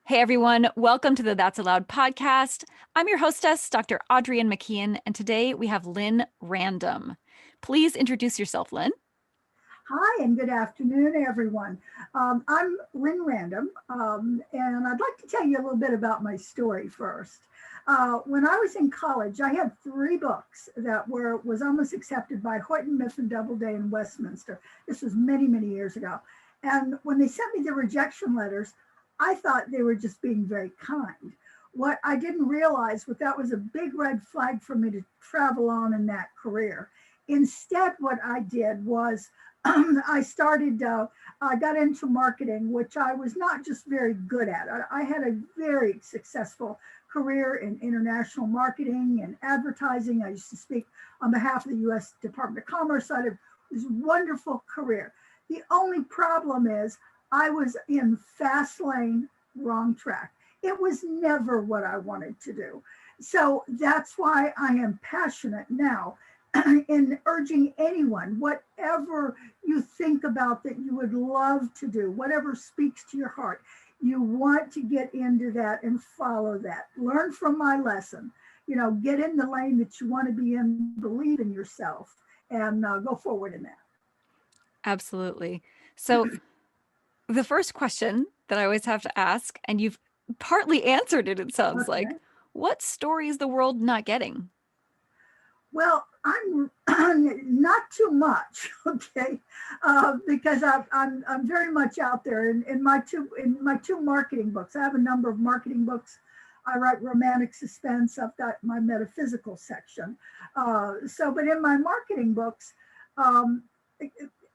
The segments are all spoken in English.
Hey everyone, welcome to the That's Allowed podcast. I'm your hostess, Dr. Audrienne McKeon, and today we have Linn Random. Please introduce yourself, Linn. Hi, and good afternoon, everyone. I'm Linn Random, and I'd like to tell you a little bit about my story first. When I was in college, I had three books that was almost accepted by Houghton, Mifflin Doubleday in Westminster. This was many, many years ago. And when they sent me the rejection letters, I thought they were just being very kind. What I didn't realize was that was a big red flag for me to travel on in that career. Instead, what I did was I got into marketing, which I was not just very good at. I had a very successful career in international marketing and advertising. I used to speak on behalf of the US Department of Commerce. I had this wonderful career. The only problem is I was in fast lane, wrong track. It was never what I wanted to do. So that's why I am passionate now in urging anyone, whatever you think about that you would love to do, whatever speaks to your heart, you want to get into that and follow that. Learn from my lesson. Get in the lane that you want to be in, believe in yourself, and go forward in that. Absolutely. So, the first question that I always have to ask, and you've partly answered it, it sounds like, Okay. what story is the world not getting? Well, I'm not too much, okay, because I'm very much out there in my two marketing books. I have a number of marketing books. I write romantic suspense. I've got my metaphysical section. But in my marketing books, um,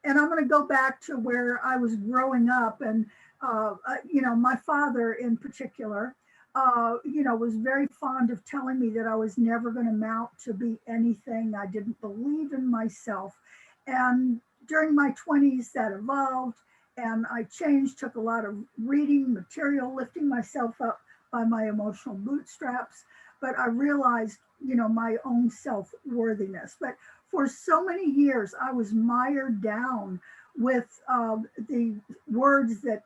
and I'm going to go back to where I was growing up, and my father in particular was very fond of telling me that I was never going to amount to be anything. I didn't believe in myself. And during my 20s, that evolved and I changed, took a lot of reading material, lifting myself up by my emotional bootstraps. But I realized, my own self worthiness. But for so many years, I was mired down with the words that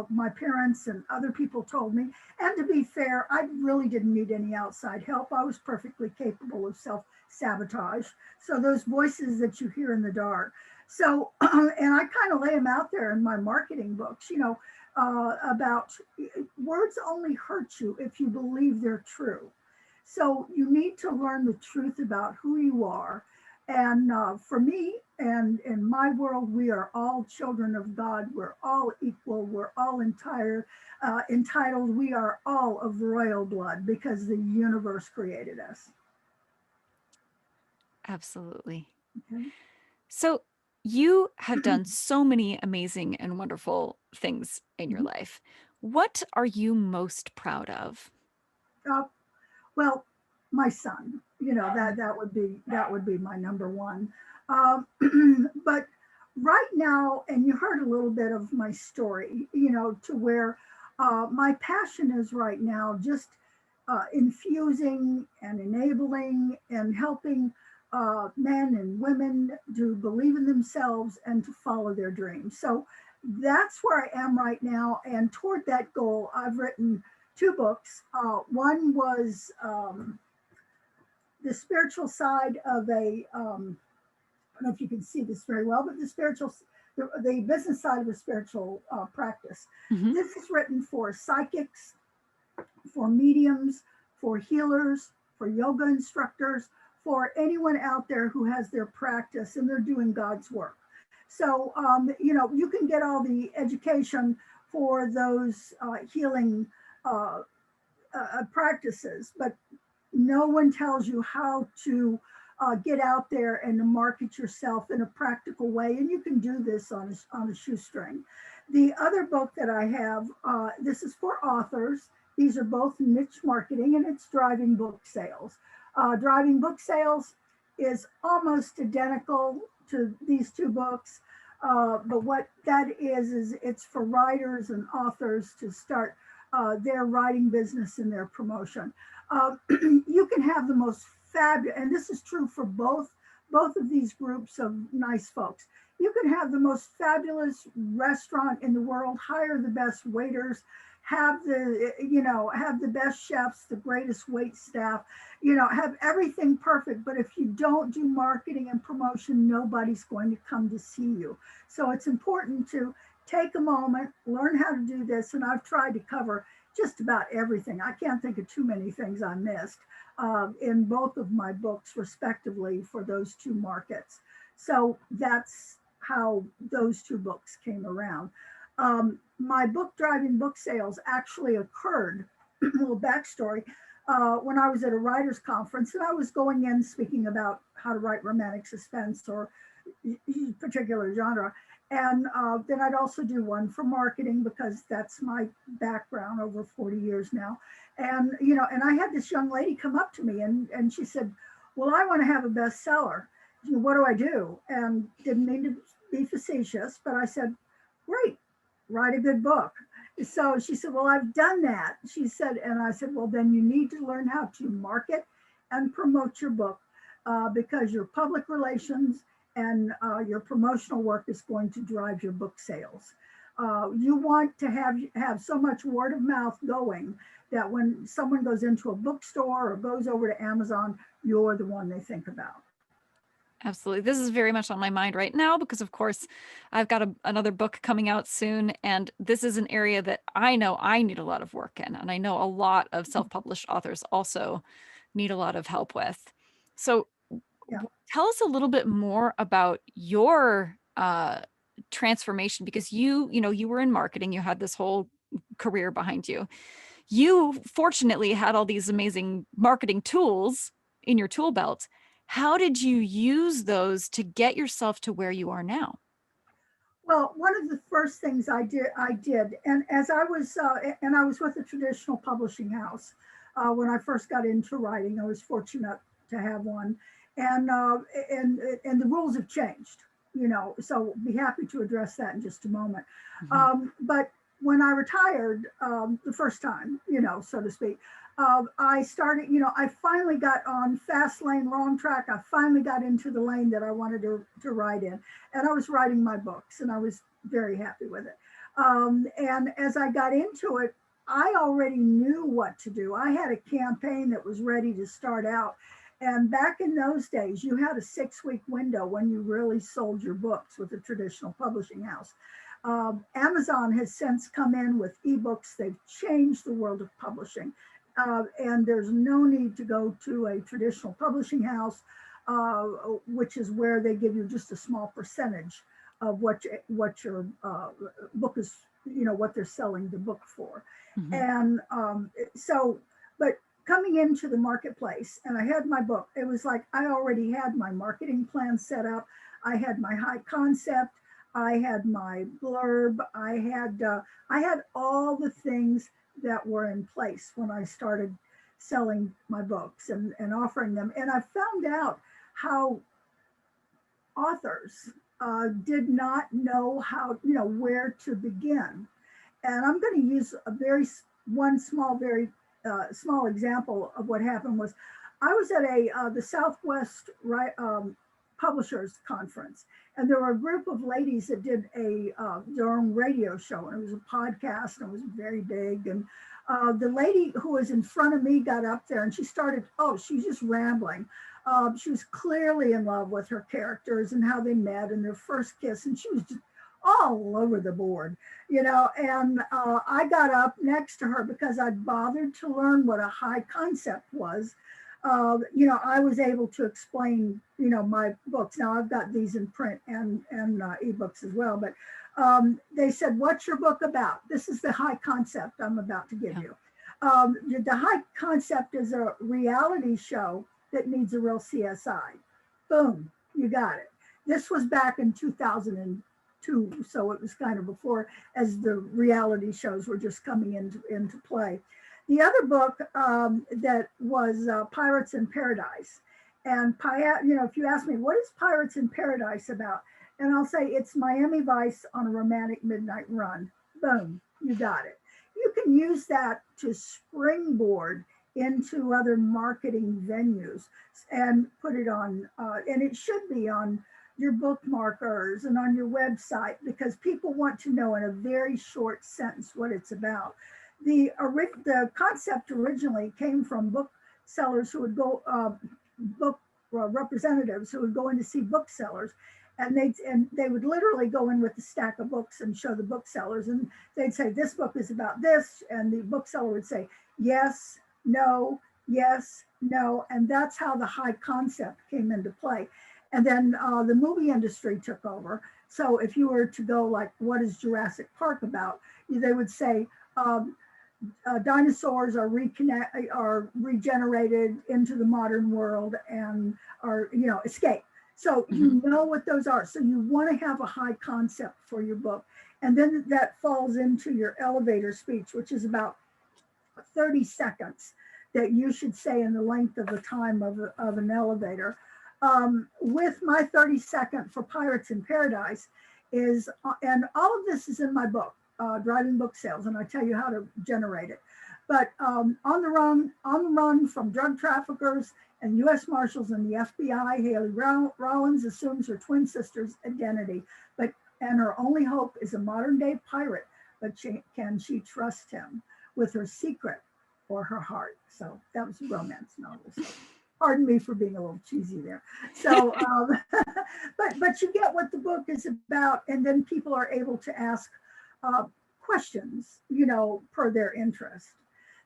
my parents and other people told me. And to be fair, I really didn't need any outside help. I was perfectly capable of self sabotage. So those voices that you hear in the dark. So, and I kind of lay them out there in my marketing books, about words only hurt you if you believe they're true. So you need to learn the truth about who you are. And for me, and in my world, we are all children of God. We're all equal. We're all entitled. We are all of royal blood because the universe created us. Absolutely. Okay. So, you have done so many amazing and wonderful things in your Mhm. life. What are you most proud of? Uh, well, my son, that would be my number one. Um, but right now, and you heard a little bit of my story, to where my passion is right now just infusing and enabling and helping men and women to believe in themselves and to follow their dreams. So that's where I am right now. And toward that goal, I've written two books. One was the spiritual side of I don't know if you can see this very well, but the business side of a spiritual practice. Hmm. This is written for psychics, for mediums, for healers, for yoga instructors, for anyone out there who has their practice and they're doing God's work. So, you can get all the education for those healing practices, but no one tells you how to get out there and to market yourself in a practical way. And you can do this on a shoestring. The other book that I have, this is for authors. These are both niche marketing and it's driving book sales. Driving book sales is almost identical to these two books. But what that is it's for writers and authors to start their writing business and their promotion. You can have the most fabulous, and this is true for both of these groups of nice folks. You can have the most fabulous restaurant in the world, hire the best waiters, have the best chefs, the greatest wait staff, have everything perfect. But if you don't do marketing and promotion, nobody's going to come to see you. So it's important to take a moment, learn how to do this. And I've tried to cover just about everything. I can't think of too many things I missed in both of my books, respectively, for those two markets. So that's how those two books came around. My book, Driving Book Sales, actually occurred, a little backstory, when I was at a writer's conference, and I was going in speaking about how to write romantic suspense or particular genre. And then I'd also do one for marketing, because that's my background over 40 years now. And, and I had this young lady come up to me and she said, well, I want to have a bestseller. What do I do? And didn't mean to be facetious, but I said, great, write a good book. So she said, well, I've done that. She said, and I said, well, then you need to learn how to market and promote your book, because your public relations and your promotional work is going to drive your book sales. You want to have so much word of mouth going that when someone goes into a bookstore or goes over to Amazon, you're the one they think about. Absolutely. This is very much on my mind right now because, of course, I've got another book coming out soon, and this is an area that I know I need a lot of work in, and I know a lot of self-published authors also need a lot of help with. So Yeah. tell us a little bit more about your transformation, because you were in marketing, you had this whole career behind you. You fortunately had all these amazing marketing tools in your tool belt. How did you use those to get yourself to where you are now? Well, one of the first things I did, and as I was, and I was with a traditional publishing house when I first got into writing. I was fortunate to have one, and the rules have changed, So be happy to address that in just a moment. But when I retired the first time, so to speak, I started, I finally got on fast lane, wrong track. I finally got into the lane that I wanted to write in. And I was writing my books and I was very happy with it. And as I got into it, I already knew what to do. I had a campaign that was ready to start out. And back in those days, you had a 6-week window when you really sold your books with a traditional publishing house. Amazon has since come in with ebooks. They've changed the world of publishing. And there's no need to go to a traditional publishing house, which is where they give you just a small percentage of what your book is, what they're selling the book for. And but coming into the marketplace, and I had my book, it was like I already had my marketing plan set up. I had my high concept. I had my blurb. I had all the things that were in place when I started selling my books and offering them. And I found out how authors did not know how, where to begin. And I'm going to use very small example of what happened. Was I was at the Southwest Publishers Conference, and there were a group of ladies that did their own radio show, and it was a podcast, and it was very big. And the lady who was in front of me got up there, and she was just rambling. She was clearly in love with her characters and how they met and their first kiss, and she was just all over the board, and I got up next to her because I'd bothered to learn what a high concept was. I was able to explain, my books. Now I've got these in print and ebooks as well, but they said, what's your book about? This is the high concept I'm about to give you. The high concept is a reality show that needs a real CSI. Boom, you got it. This was back in 2002, so it was kind of before, as the reality shows were just coming into play. The other book that was Pirates in Paradise. And, if you ask me, what is Pirates in Paradise about? And I'll say it's Miami Vice on a romantic midnight run. Boom, you got it. You can use that to springboard into other marketing venues and put it on, and it should be on your bookmarkers and on your website, because people want to know in a very short sentence what it's about. The concept originally came from booksellers who would go, book representatives who would go in to see booksellers, and they would literally go in with a stack of books and show the booksellers, and they'd say, this book is about this, and the bookseller would say yes, no, yes, no, and that's how the high concept came into play. And then the movie industry took over. So if you were to go like, what is Jurassic Park about? They would say, dinosaurs are regenerated into the modern world and are, escape. So you know what those are. So you want to have a high concept for your book. And then that falls into your elevator speech, which is about 30 seconds that you should say in the length of the time of an elevator. With my 30-second for Pirates in Paradise is, and all of this is in my book, Driving Book Sales, and I tell you how to generate it. But on the run from drug traffickers and U.S. Marshals and the FBI, Haley Rollins assumes her twin sister's identity, and her only hope is a modern-day pirate. But can she trust him with her secret or her heart? So that was a romance novel. So pardon me for being a little cheesy there. So, but you get what the book is about, and then people are able to ask questions, per their interest.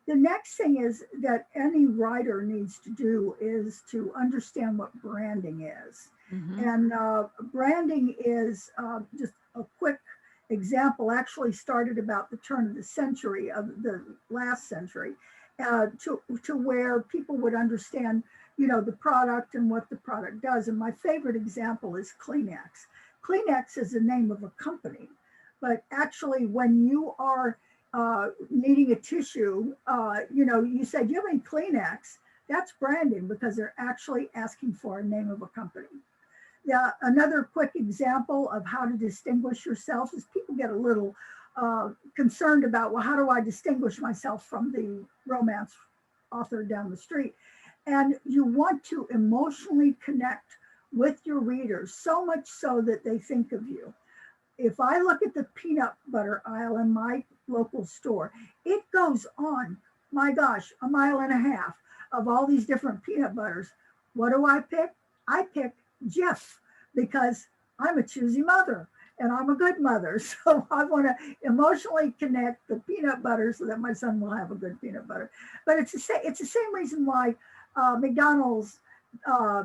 The next thing is that any writer needs to do is to understand what branding is. And branding is just a quick example, actually started about the turn of the century, of the last century, to where people would understand, the product and what the product does. And my favorite example is Kleenex. Kleenex is the name of a company, but actually when you are needing a tissue, you say, do you have any Kleenex? That's branding, because they're actually asking for a name of a company. Yeah, another quick example of how to distinguish yourself is people get a little concerned about, well, how do I distinguish myself from the romance author down the street? And you want to emotionally connect with your readers, so much so that they think of you. If I look at the peanut butter aisle in my local store, it goes on, my gosh, a mile and a half of all these different peanut butters. What do I pick? I pick Jif, because I'm a choosy mother and I'm a good mother. So I want to emotionally connect the peanut butter so that my son will have a good peanut butter. But it's the same reason why McDonald's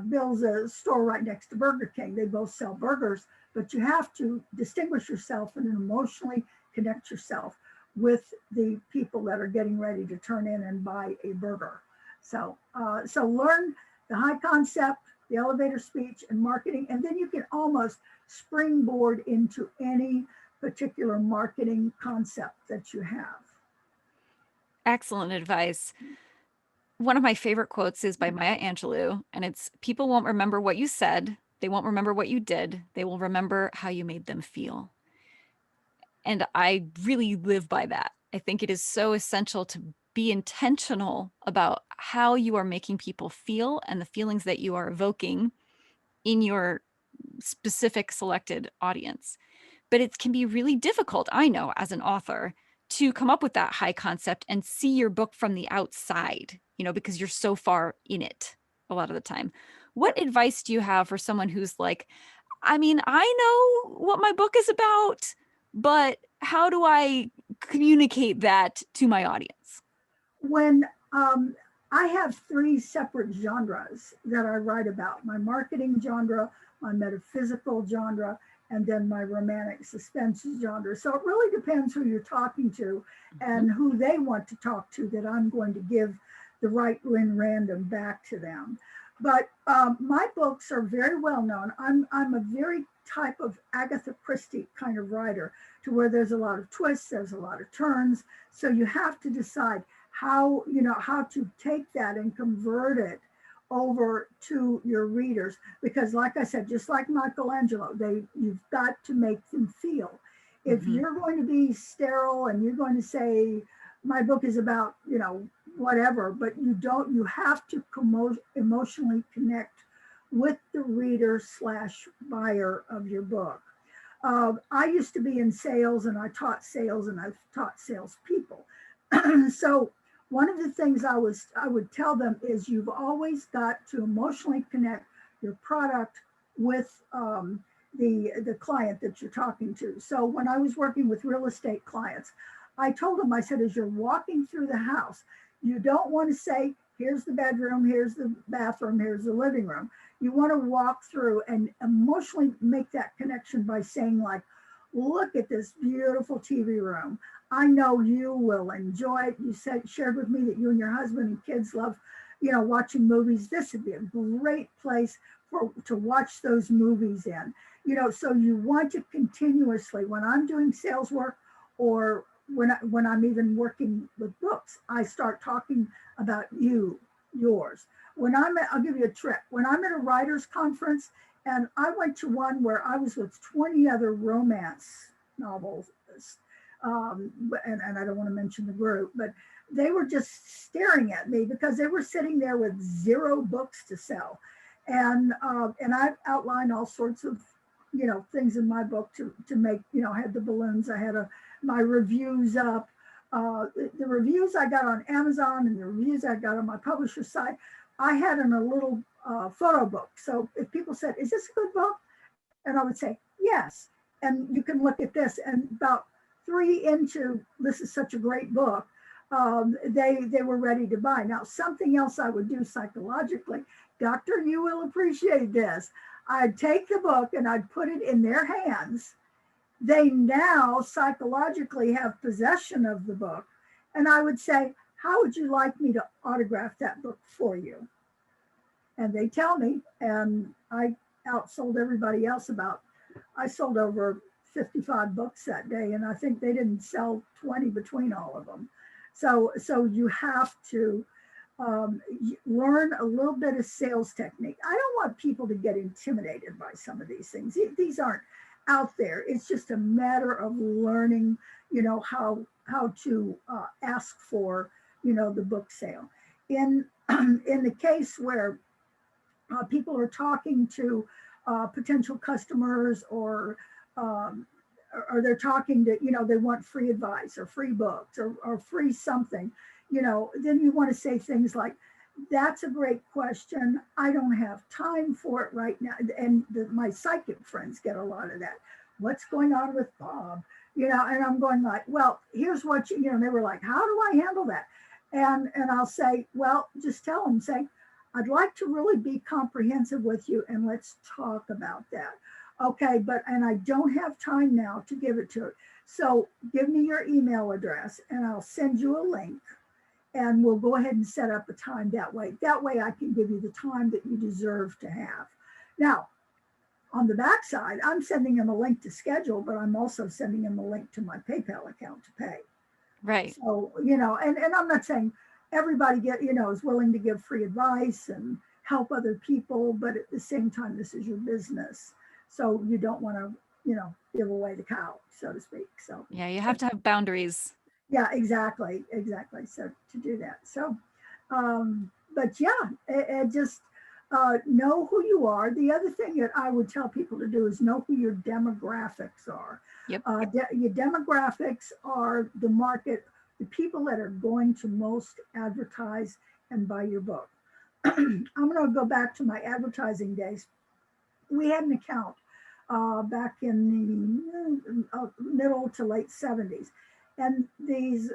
builds a store right next to Burger King. They both sell burgers, but you have to distinguish yourself and emotionally connect yourself with the people that are getting ready to turn in and buy a burger. So learn the high concept, the elevator speech, and marketing, and then you can almost springboard into any particular marketing concept that you have. Excellent advice. One of my favorite quotes is by Maya Angelou, and it's, people won't remember what you said, they won't remember what you did, they will remember how you made them feel. And I really live by that. I think it is so essential to be intentional about how you are making people feel and the feelings that you are evoking in your specific selected audience. But it can be really difficult, I know, as an author, to come up with that high concept and see your book from the outside, because you're so far in it a lot of the time. What advice do you have for someone who's like, I mean, I know what my book is about, but how do I communicate that to my audience? When I have 3 separate genres that I write about: my marketing genre, my metaphysical genre, and then my romantic suspense genre. So it really depends who you're talking to and who they want to talk to, that I'm going to give the right Linn Random back to them. But my books are very well known. I'm a very type of Agatha Christie kind of writer, to where there's a lot of twists, there's a lot of turns. So you have to decide how to take that and convert it over to your readers, because like I said, just like Michelangelo, you've got to make them feel. If you're going to be sterile and you're going to say my book is about whatever, but you have to emotionally connect with the reader / buyer of your book. I used to be in sales, and I taught sales, and I've taught salespeople. So one of the things I would tell them is you've always got to emotionally connect your product with the client that you're talking to. So when I was working with real estate clients, I told them, I said, as you're walking through the house, you don't want to say, here's the bedroom, here's the bathroom, here's the living room. You want to walk through and emotionally make that connection by saying, like, look at this beautiful TV room. I know you will enjoy it. You shared with me that you and your husband and kids love, watching movies. This would be a great place to watch those movies in. So you want to continuously, when I'm doing sales work, or when I'm even working with books, I start talking about yours. I'll give you a trick. When I'm at a writers conference, and I went to one where I was with 20 other romance novelists, and I don't want to mention the group, but they were just staring at me because they were sitting there with 0 books to sell. And I've outlined all sorts of, things in my book to make, I had the balloons, I had my reviews up, the reviews I got on Amazon and the reviews I got on my publisher's site, I had in a little photo book. So if people said, is this a good book? And I would say, yes. And you can look at this. And about 3 into, this is such a great book, they were ready to buy. Now, something else I would do psychologically, Doctor, you will appreciate this. I'd take the book and I'd put it in their hands. They now psychologically have possession of the book. And I would say, how would you like me to autograph that book for you? And they tell me, and I outsold everybody else I sold over 55 books that day, and I think they didn't sell 20 between all of them. So you have to learn a little bit of sales technique. I don't want people to get intimidated by some of these things. These aren't out there. It's just a matter of learning, how to ask for, the book sale. In the case where people are talking to potential customers, or they're talking to, they want free advice or free books or free something, then you want to say things like, that's a great question. I don't have time for it right now. And my psychic friends get a lot of that. What's going on with Bob? And I'm going like, well, here's what they were like, how do I handle that? And I'll say, well, just tell them, say, I'd like to really be comprehensive with you, and let's talk about that. Okay, and I don't have time now to give it to you. So give me your email address and I'll send you a link, and we'll go ahead and set up a time that way. That way I can give you the time that you deserve to have. Now, on the backside, I'm sending them a link to schedule, but I'm also sending them a link to my PayPal account to pay. Right. So, and I'm not saying everybody is willing to give free advice and help other people, but at the same time, this is your business. So you don't want to, give away the cow, so to speak. So yeah, you have to have boundaries. Yeah, exactly. So to do that. So, but yeah, it just know who you are. The other thing that I would tell people to do is know who your demographics are. Yep. Your demographics are the market, the people that are going to most advertise and buy your book. I'm going to go back to my advertising days. We had an account back in the middle to late 70s. And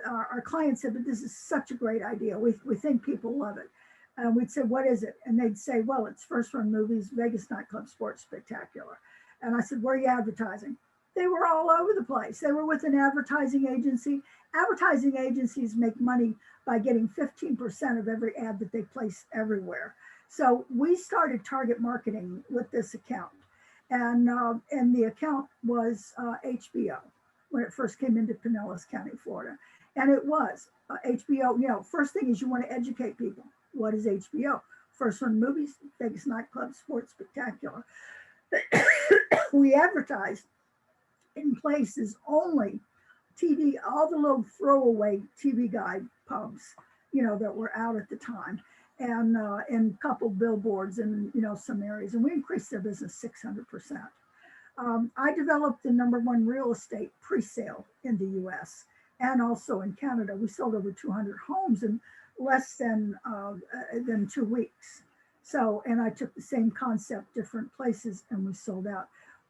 our clients said, but this is such a great idea. We think people love it. And we'd say, what is it? And they'd say, well, it's First Run Movies, Vegas Nightclub Sports Spectacular. And I said, where are you advertising? They were all over the place. They were with an advertising agency. Advertising agencies make money by getting 15% of every ad that they place everywhere. So we started target marketing with this account. And the account was HBO when it first came into Pinellas County, Florida. And it was HBO. First thing is you want to educate people. What is HBO? First Run Movies, Vegas Nightclub Sports Spectacular. We advertised in places only TV, all the little throwaway TV guide pubs, that were out at the time, and a couple billboards in, some areas. And we increased their business 600%. I developed the #1 real estate pre-sale in the US. and also in Canada. We sold over 200 homes in less than 2 weeks. So, and I took the same concept, different places, and we sold out.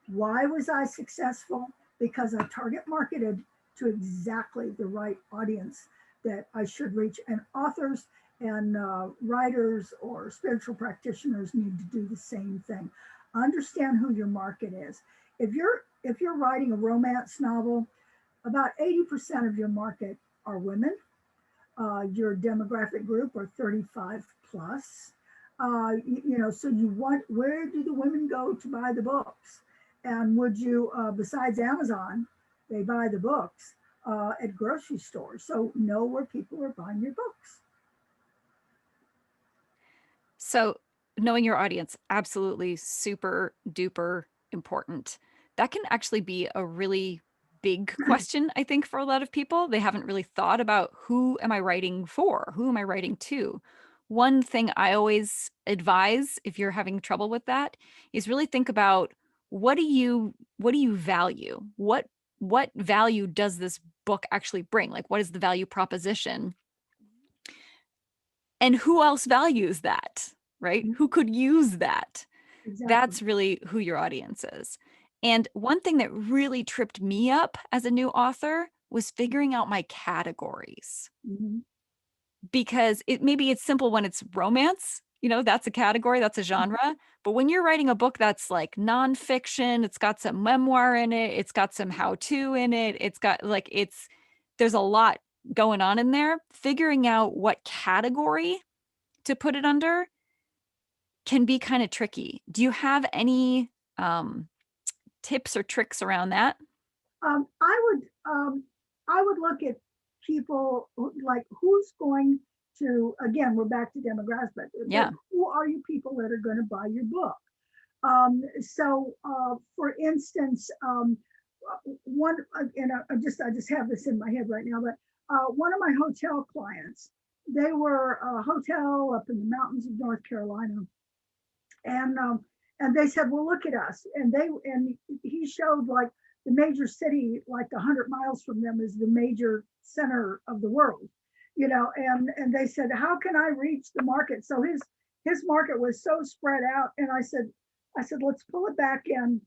Why was I successful? Because I target marketed to exactly the right audience that I should reach. And authors and writers or spiritual practitioners need to do the same thing. Understand who your market is. If you're writing a romance novel, about 80% of your market are women. Your demographic group are 35 plus. So you want, where do the women go to buy the books? And would you, besides Amazon, they buy the books at grocery stores. So know where people are buying your books. So knowing your audience, absolutely super duper important. That can actually be a really big question, I think, for a lot of people. They haven't really thought about, who am I writing for? Who am I writing to? One thing I always advise, if you're having trouble with that, is really think about, what do you value? What value does this book actually bring? Like, what is the value proposition? And who else values that, right? Who could use that? Exactly. That's really who your audience is. And one thing that really tripped me up as a new author was figuring out my categories, Mm-hmm. because maybe it's simple when it's romance, that's a category, that's a genre. But when you're writing a book that's like nonfiction, it's got some memoir in it, it's got some how-to in it, it's got like, there's a lot going on in there. Figuring out what category to put it under can be kind of tricky. Do you have any tips or tricks around that? Um, I would I would look at people like, who's going to, again, we're back to demographics, but Yeah. who are you people that are going to buy your book? For instance, one I just have this in my head right now, but one of my hotel clients, they were a hotel up in the mountains of North Carolina, and they said, "Well, look at us," and he showed like the major city, like 100 miles from them, is the major center of the world, and they said, "How can I reach the market?" So his market was so spread out, and I said, let's pull it back in,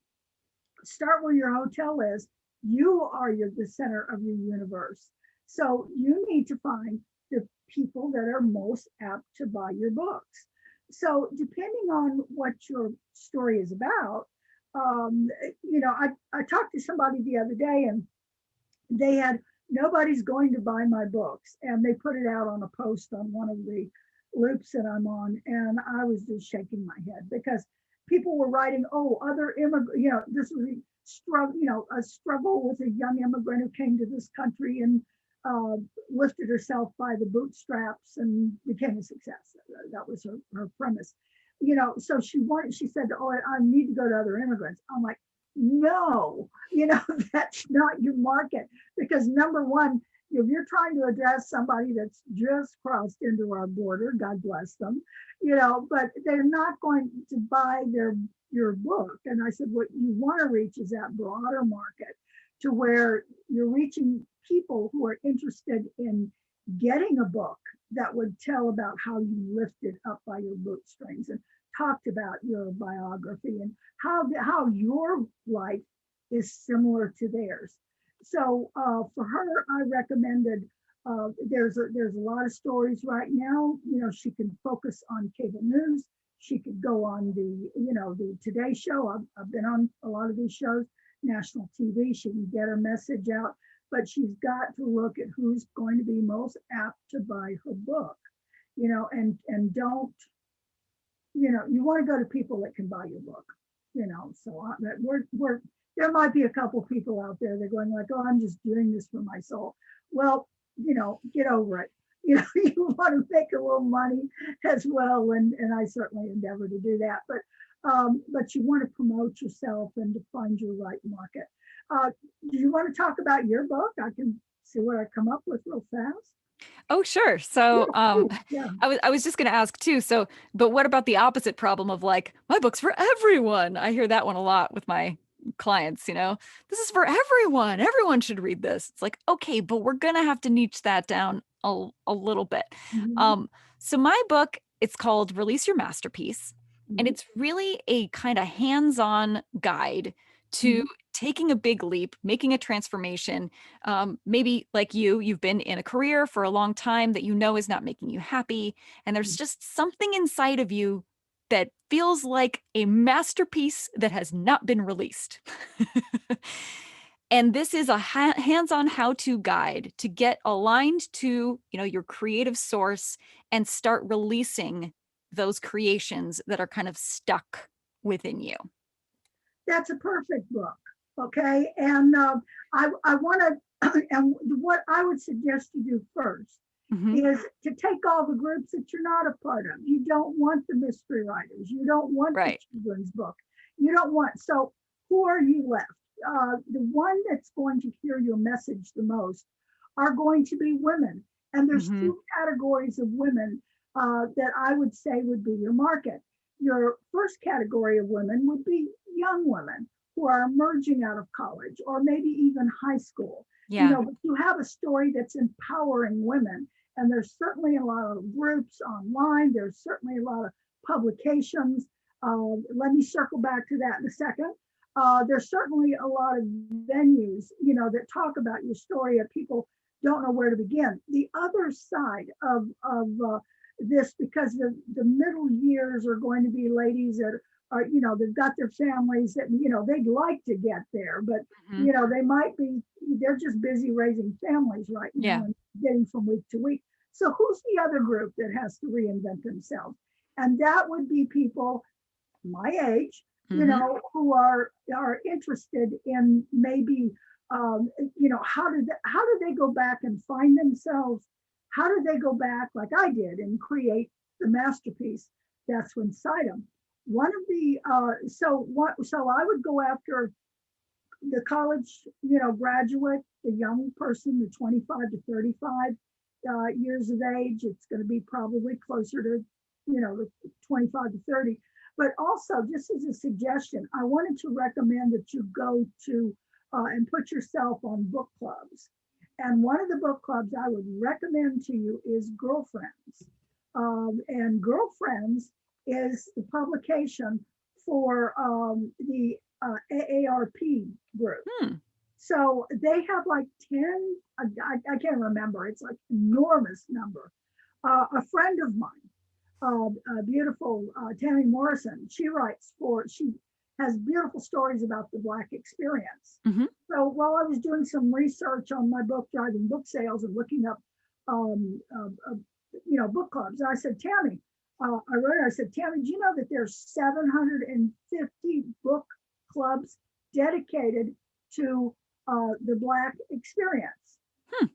start where your hotel is. You are the center of your universe. So you need to find the people that are most apt to buy your books. So depending on what your story is about, I talked to somebody the other day, and they had, nobody's going to buy my books. And they put it out on a post on one of the loops that I'm on. And I was just shaking my head because people were writing, oh, other immigrant, this was a struggle with a young immigrant who came to this country and lifted herself by the bootstraps and became a success. That was her premise. So she said, oh, I need to go to other immigrants. I'm like, no, that's not your market, because number one, if you're trying to address somebody that's just crossed into our border, God bless them, but they're not going to buy your book. And I said, what you want to reach is that broader market, to where you're reaching people who are interested in getting a book that would tell about how you lifted up by your bootstrings and talked about your biography and how your life is similar to theirs. So for her, I recommended. There's a lot of stories right now. She can focus on cable news. She could go on the Today Show. I've been on a lot of these shows, national TV. She can get her message out, but she's got to look at who's going to be most apt to buy her book. And don't, you want to go to people that can buy your book. So that we're there might be a couple people out there that are going like, oh, I'm just doing this for my soul. Well, get over it. You want to make a little money as well, and I certainly endeavor to do that. But you want to promote yourself and to find your right market. Do you want to talk about your book? I can see what I come up with real fast. Oh, sure. So, Yeah, yeah. I was just going to ask too. So, but what about the opposite problem of like, my book's for everyone? I hear that one a lot with my clients, this is for everyone. Everyone should read this. It's like, okay, but we're going to have to niche that down a little bit. Mhm, So my book, it's called Release Your Masterpiece. And mhm, it's really a kind of hands-on guide to mhm, taking a big leap, making a transformation. Maybe like you've been in a career for a long time that is not making you happy. And there's mhm. just something inside of you that feels like a masterpiece that has not been released. And this is a hands-on how-to guide to get aligned to, your creative source and start releasing those creations that are kind of stuck within you. That's a perfect book. Okay. And I want to, and what I would suggest you do first Hmm. is to take all the groups that you're not a part of. You don't want the mystery writers. You don't want the Right. children's book. You don't want, so who are you left? The one that's going to hear your message the most are going to be women. And there's Hmm. two categories of women that I would say would be your market. Your first category of women would be young women who are emerging out of college or maybe even high school. Yeah. But you have a story that's empowering women. And there's certainly a lot of groups online. There's certainly a lot of publications. Let me circle back to that in a second. There's certainly a lot of venues, that talk about your story and people don't know where to begin. The other side of this, because the middle years are going to be ladies that are, they've got their families that, they'd like to get there, but, Hmm. they might be, they're just busy raising families right now Yeah. and getting from week to week. So who's the other group that has to reinvent themselves? And that would be people my age, Hmm. who are interested in maybe, how do they go back and find themselves? How do they go back, like I did, and create the masterpiece that's inside them? One of the so I would go after the college, graduate, the young person, the 25 to 35 years of age. It's going to be probably closer to, the 25 to 30. But also, just as a suggestion, I wanted to recommend that you go to and put yourself on book clubs. And one of the book clubs I would recommend to you is Girlfriends. And Girlfriends is the publication for the AARP group. Hmm. So they have like 10, I can't remember, it's like enormous number. A friend of mine, a beautiful Tammy Morrison, she has beautiful stories about the Black experience. Hmm. So while I was doing some research on my book, Driving Book Sales, and looking up, um, uh, uh, book clubs, I said, Tammy, I said, Tammy, do you know that there's 750 book clubs dedicated to the Black experience? Hmm.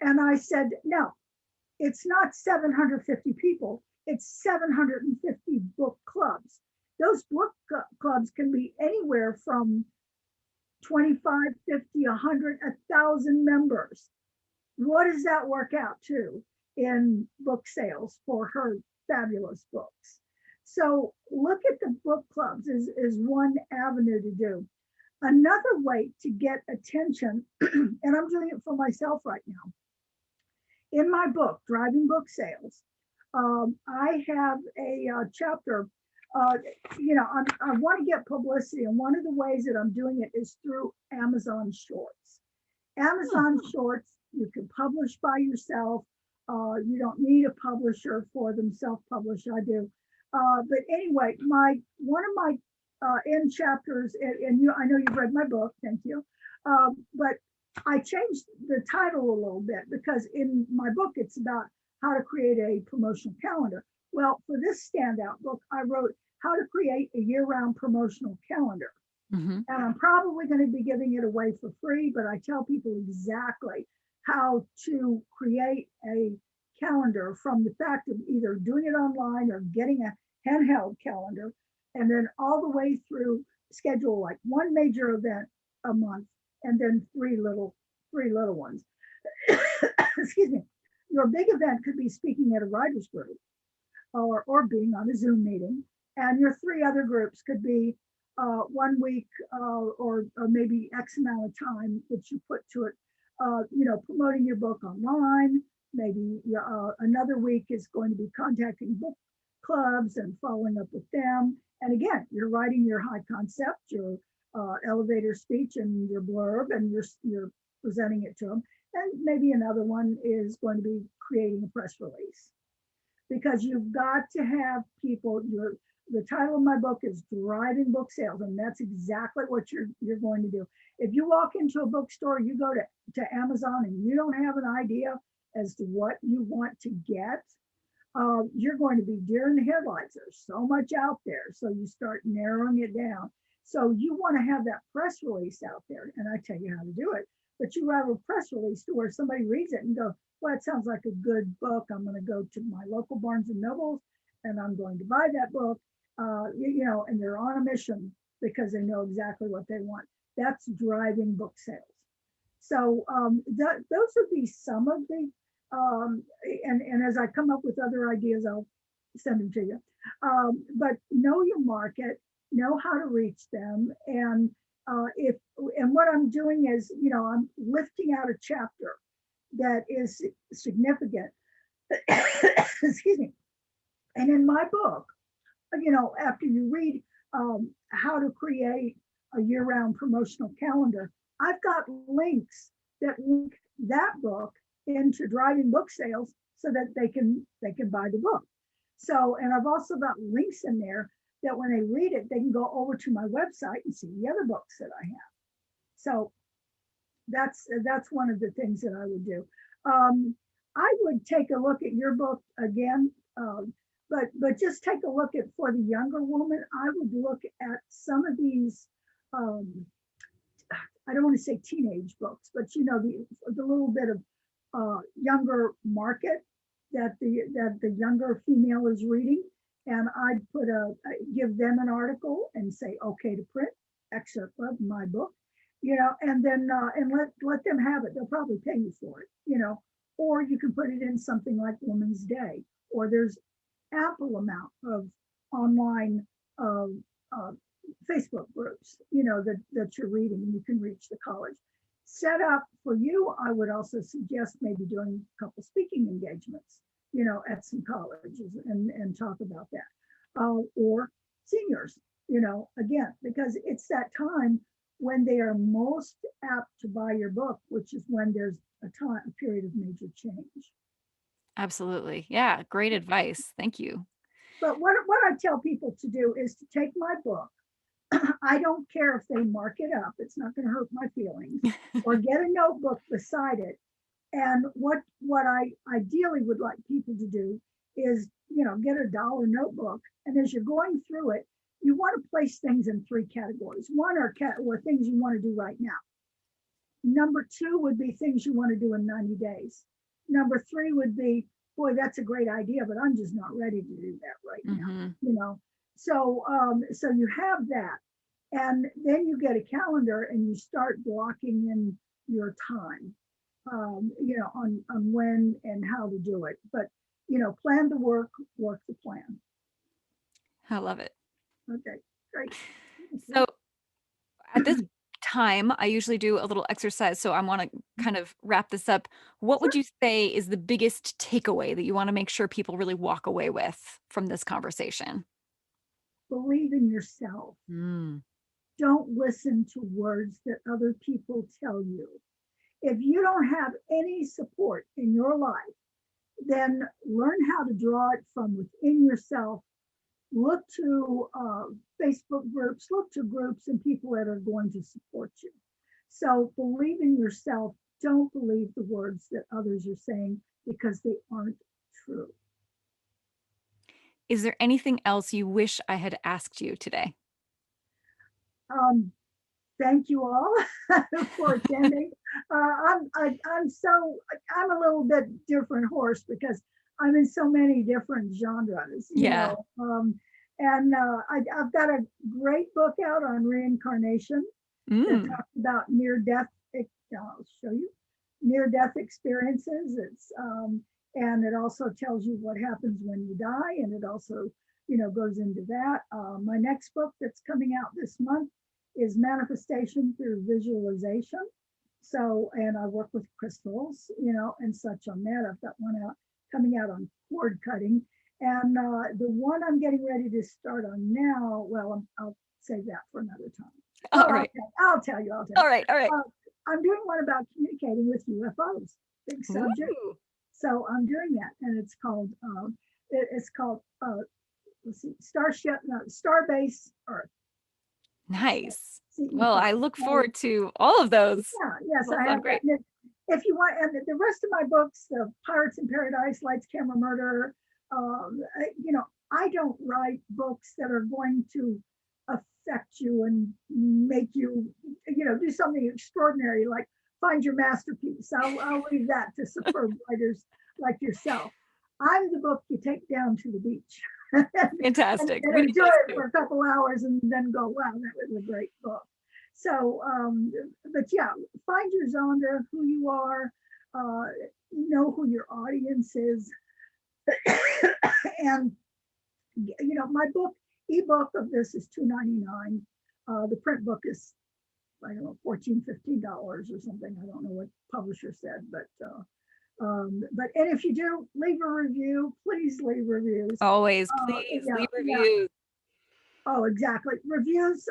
And I said, no, it's not 750 people, it's 750 book clubs. Those book clubs can be anywhere from 25, 50, 100, 1,000 members. What does that work out to in book sales for her fabulous books? So look at the book clubs is one avenue to do. Another way to get attention, and I'm doing it for myself right now. In my book, Driving Book Sales, I have a chapter. Uh, I want to get publicity, and one of the ways that I'm doing it is through Amazon Shorts. Hmm. Amazon Shorts, you can publish by yourself. You don't need a publisher for them, self-publish. I do. But anyway, my one of my end chapters, and I know you've read my book, thank you. But I changed the title a little bit because in my book it's about how to create a promotional calendar. Well, for this standout book, I wrote how to create a year-round promotional calendar. Hmm. And I'm probably going to be giving it away for free, but I tell people exactly how to create a calendar, from the fact of either doing it online or getting a handheld calendar, and then all the way through schedule like one major event a month and then three little ones. Excuse me. Your big event could be speaking at a writers group or being on a Zoom meeting. And your three other groups could be 1 week or maybe X amount of time that you put to it, promoting your book online. Maybe another week is going to be contacting book clubs and following up with them. And again, you're writing your high concept, your elevator speech and your blurb, and you're presenting it to them. And maybe another one is going to be creating a press release, because you've got to have people. The title of my book is Driving Book Sales, and that's exactly what you're going to do. If you walk into a bookstore, you go to Amazon, and you don't have an idea as to what you want to get, you're going to be deer in the headlights. There's so much out there, so you start narrowing it down. So you want to have that press release out there, and I tell you how to do it. But you have a press release to where somebody reads it and go, well, it sounds like a good book. I'm going to go to my local Barnes and Nobles, and I'm going to buy that book. And they're on a mission because they know exactly what they want. That's driving book sales. So those would be some of the, and as I come up with other ideas, I'll send them to you. But know your market, know how to reach them, and what I'm doing is, I'm lifting out a chapter that is significant. Excuse me. And in my book, after you read how to create a year-round promotional calendar, I've got links that link that book into driving book sales so that they can buy the book. So, and I've also got links in there that when they read it, they can go over to my website and see the other books that I have. So that's one of the things that I would do. I would take a look at your book again, but just take a look at, for the younger woman, I would look at some of these, I don't want to say teenage books, but the little bit of younger market that the younger female is reading. And I'd give them an article and say, okay to print, excerpt of my book, and then and let them have it. They'll probably pay you for it, or you can put it in something like Women's Day, or there's ample amount of online Facebook groups, that you're reading, and you can reach the college. Set up for you, I would also suggest maybe doing a couple speaking engagements, at some colleges and talk about that. Or seniors, again, because it's that time when they are most apt to buy your book, which is when there's a period of major change. Absolutely. Yeah. Great advice. Thank you. But what I tell people to do is to take my book. I don't care if they mark it up. It's not going to hurt my feelings. Or get a notebook beside it. And what I ideally would like people to do is, get a dollar notebook. And as you're going through it, you want to place things in 3 categories. One are things you want to do right now. Number 2 would be things you want to do in 90 days. Number 3 would be, boy, that's a great idea, but I'm just not ready to do that right now. So you have that, and then you get a calendar and you start blocking in your time, on when and how to do it. But plan the work the plan. I love it. Okay, great. So at this time, I usually do a little exercise. So I want to kind of wrap this up. What would you say is the biggest takeaway that you want to make sure people really walk away with from this conversation? Believe in yourself. Don't listen to words that other people tell you. If you don't have any support in your life, then learn how to draw it from within yourself. Look to Facebook groups, look to groups and people that are going to support you. So believe in yourself. Don't believe the words that others are saying, because they aren't true. Is there anything else you wish I had asked you today? Thank you all for attending. I'm a little bit different horse because I'm in so many different genres, and I've got a great book out on reincarnation that talks about near-death. I'll show you near-death experiences. And it also tells you what happens when you die, and it also goes into that. My next book that's coming out this month is Manifestation Through Visualization. So, and I work with crystals, and such on that. I've got one coming out on cord cutting. And the one I'm getting ready to start on now, well, I'll save that for another time. All right. I'll tell you. All right. I'm doing one about communicating with UFOs, big subject. Ooh. So I'm doing that, and it's called let's see, Starbase Earth. Nice. CE5. Well, I look forward to all of those. Yeah, yes, Those I sound have. great. If you want, and the rest of my books, the Pirates in Paradise, Lights, Camera, Murder, I don't write books that are going to affect you and make you, do something extraordinary like find your masterpiece. I'll leave that to superb writers like yourself. I'm the book you take down to the beach. Fantastic. and enjoy it for a couple hours and then go, wow, that was a great book. So, but yeah, find your genre, who you are, know who your audience is. And, my book, ebook of this is $2.99. The print book is, I don't know, $14, $15 or something. I don't know what publisher said, but and if you do leave a review, please leave reviews. Always, please leave reviews. Oh, exactly. Reviews,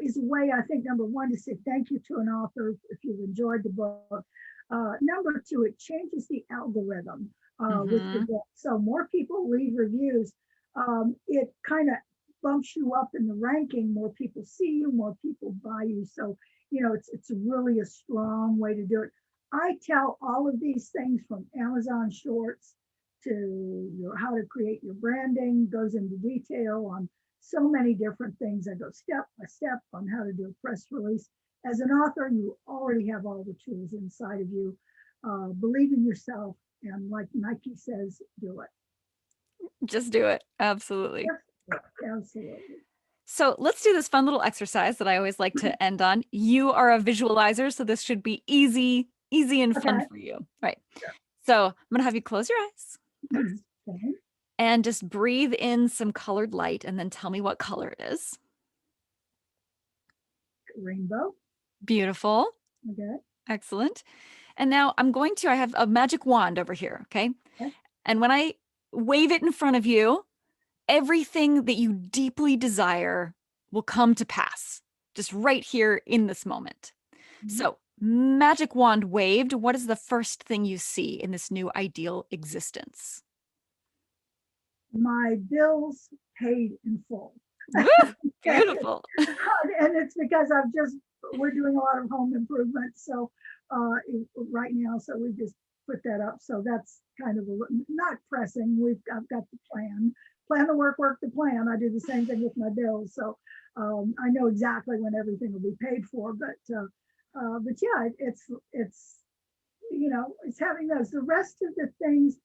is a way, I think, number one, to say thank you to an author if you've enjoyed the book. Number two, it changes the algorithm with the book. So more people leave reviews. It kind of bumps you up in the ranking. More people see you, more people buy you. So, it's really a strong way to do it. I tell all of these things from Amazon Shorts to how to create your branding, goes into detail on so many different things. I go step by step on how to do a press release. As an author, you already have all the tools inside of you. Believe in yourself, and like Nike says, do it. Just do it. Absolutely. Absolutely. So let's do this fun little exercise that I always like to end on. You are a visualizer, so this should be easy and fun for you. Right. Sure. So I'm going to have you close your eyes. Okay. And just breathe in some colored light and then tell me what color it is. Rainbow. Beautiful. Okay. Excellent. And now I have a magic wand over here. Okay. And when I wave it in front of you, everything that you deeply desire will come to pass just right here in this moment. So magic wand waved. What is the first thing you see in this new ideal existence? My bills paid in full. Beautiful. And it's because we're doing a lot of home improvements. So right now, so we just put that up. So that's kind of not pressing. I've got the plan the work the plan. I do the same thing with my bills. So I know exactly when everything will be paid for, but yeah, it's having those. The rest of the things,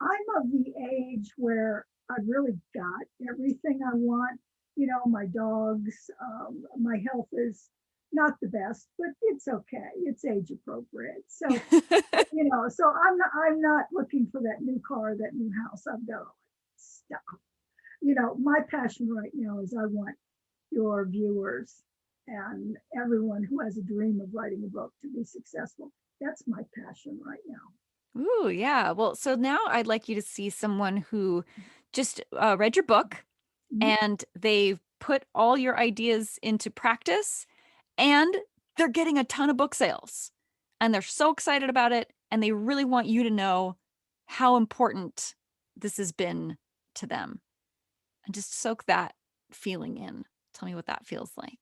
I'm of the age where I've really got everything I want. My dogs, my health is not the best, but it's okay. It's age appropriate. So, so I'm not looking for that new car, that new house. I've got all that stuff. My passion right now is I want your viewers and everyone who has a dream of writing a book to be successful. That's my passion right now. Ooh, yeah. Well, so now I'd like you to see someone who just read your book and they've put all your ideas into practice and they're getting a ton of book sales and they're so excited about it and they really want you to know how important this has been to them. And just soak that feeling in. Tell me what that feels like.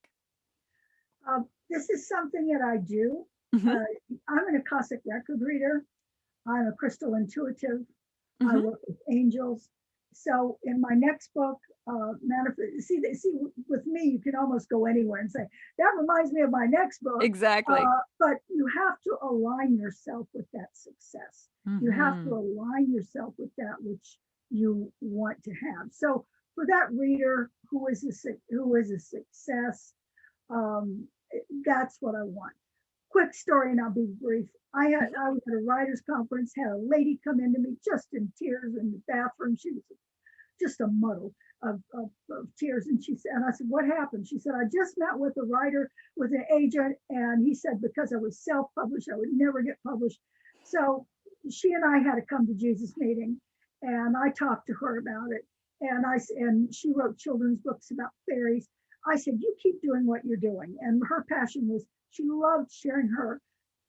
This is something that I do. I'm an Akashic record reader. I'm a crystal intuitive. I work with angels. So in my next book, see, with me, you can almost go anywhere and say, that reminds me of my next book. Exactly. But you have to align yourself with that success. You have to align yourself with that which you want to have. So for that reader who is a success, that's what I want. Quick story, and I'll be brief. I was at a writers' conference, had a lady come into me just in tears in the bathroom. She was just a muddle. of tears. And she said, and I said, what happened? She said, I just met with a writer, with an agent, and he said because I was self-published, I would never get published. So she and I had a come to Jesus meeting, and I talked to her about it. And she wrote children's books about fairies. I said, you keep doing what you're doing. And her passion was she loved sharing her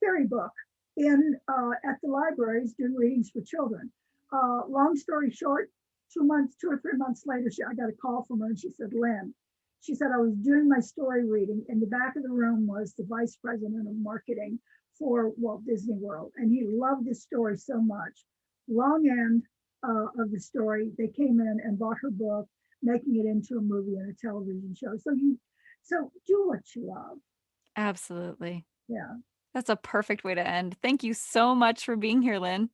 fairy book in at the libraries doing readings for children. Long story short, 2 or 3 months later, I got a call from her and she said, Lynn, she said, I was doing my story reading. In the back of the room was the vice president of marketing for Walt Disney World. And he loved this story so much. Long end of the story, they came in and bought her book, making it into a movie and a television show. So do what you love. Absolutely. Yeah. That's a perfect way to end. Thank you so much for being here, Lynn.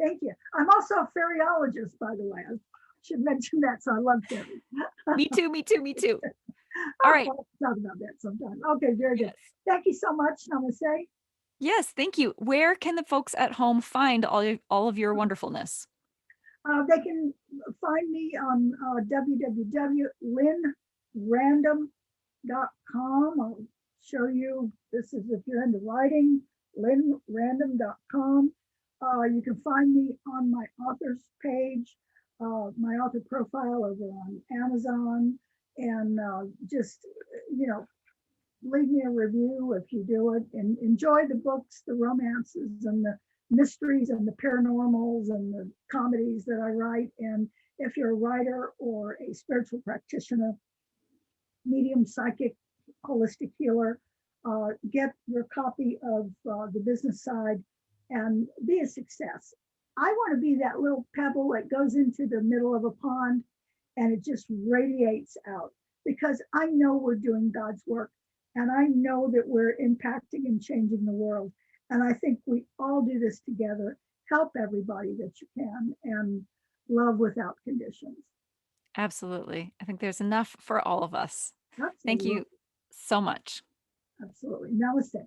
Thank you. I'm also a fairyologist, by the way. I should mention that. So I love fairies. Me too, me too, me too. All right. We'll talk about that sometime. Okay, very good. Yes. Thank you so much, Namaste. Yes, thank you. Where can the folks at home find all of your wonderfulness? They can find me on www.linnrandom.com. I'll show you, this is if you're into writing, linnrandom.com. You can find me on my author's page, my author profile over on Amazon, and just, leave me a review if you do it, and enjoy the books, the romances and the mysteries and the paranormals and the comedies that I write. And if you're a writer or a spiritual practitioner, medium, psychic, holistic healer, get your copy of The Business Side and be a success. I want to be that little pebble that goes into the middle of a pond and it just radiates out, because I know we're doing God's work and I know that we're impacting and changing the world. And I think we all do this together. Help everybody that you can and love without conditions. Absolutely. I think there's enough for all of us. Thank Absolutely. you so much. Absolutely. Namaste.